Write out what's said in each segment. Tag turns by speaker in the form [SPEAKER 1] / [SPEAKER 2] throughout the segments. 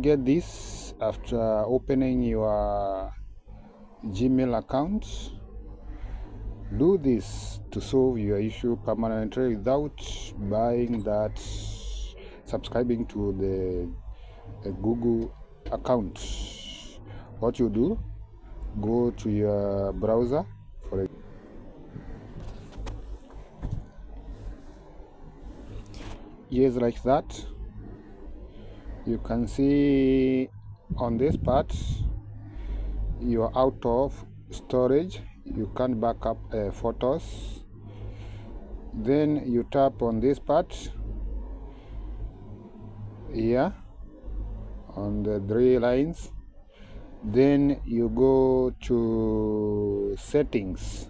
[SPEAKER 1] get this after opening your Gmail account. Do this to solve your issue permanently without buying that, subscribing to the Google account. What you do, go to your browser for yes, like that. You can see on this part you're out of storage, you can't back up photos. Then you tap on this part here on the 3 lines. Then you go to settings.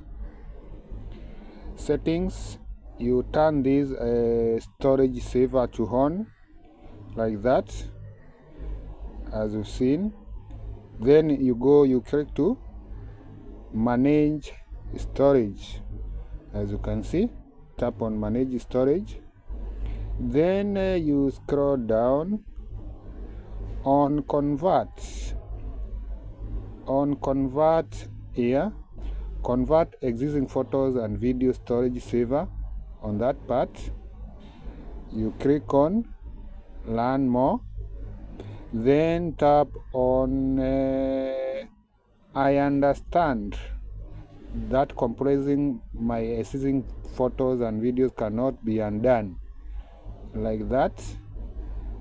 [SPEAKER 1] You turn this storage saver to on, like that, as you've seen. Then you click to manage storage, as you can see. Tap on manage storage. Then you scroll down on convert here. Convert existing photos and video storage saver. On that part, you click on learn more. Then tap on I understand that compressing my existing photos and videos cannot be undone, like that.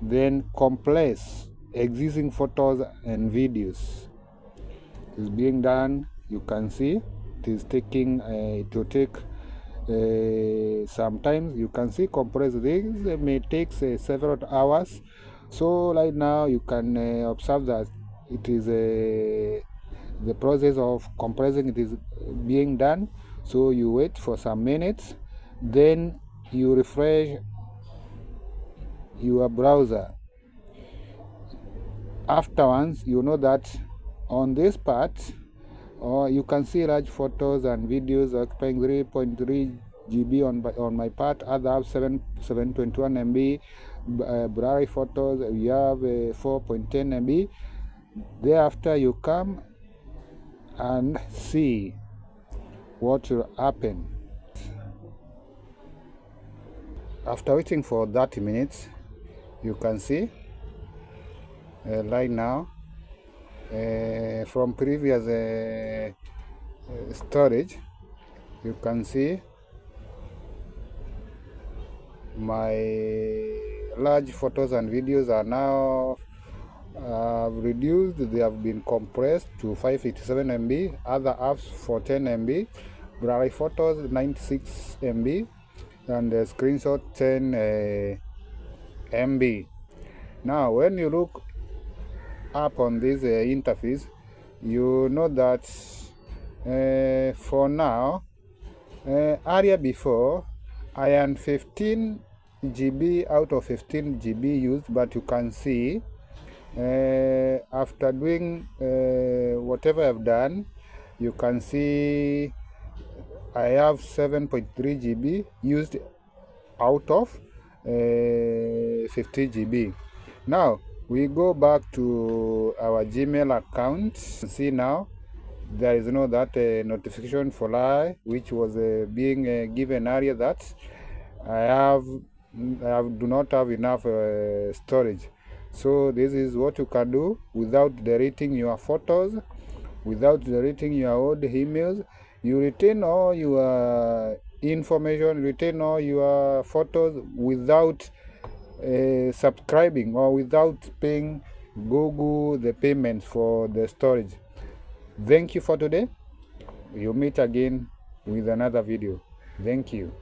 [SPEAKER 1] Then compress existing photos and videos is being done. You can see it is taking it will take sometimes. You can see compress this may take several hours. So right now you can observe that it is the process of compressing, it is being done. So you wait for some minutes, then you refresh your browser. Afterwards, you know that on this part you can see large photos and videos occupying 3.3 GB on my part. Other have 721 MB. Blurry photos, we have 4.10 MB. Thereafter, you come and see what will happen. After waiting for 30 minutes, you can see right now from previous storage, you can see my large photos and videos are now reduced. They have been compressed to 587 MB. Other apps for 10 MB. Blurry photos 96 MB, and screenshot 10 MB. Now, when you look up on this interface, you know that for now, earlier before, I am 15 GB out of 15 GB used, but you can see after doing whatever I've done, you can see I have 7.3 GB used out of 50 GB. Now we go back to our Gmail account. See now there is no that notification for live, which was being given earlier, that I do not have enough storage. So this is what you can do without deleting your photos, without deleting your old emails. You retain all your information, retain all your photos without subscribing or without paying Google the payment for the storage. Thank you for today. We'll meet again with another video. Thank you.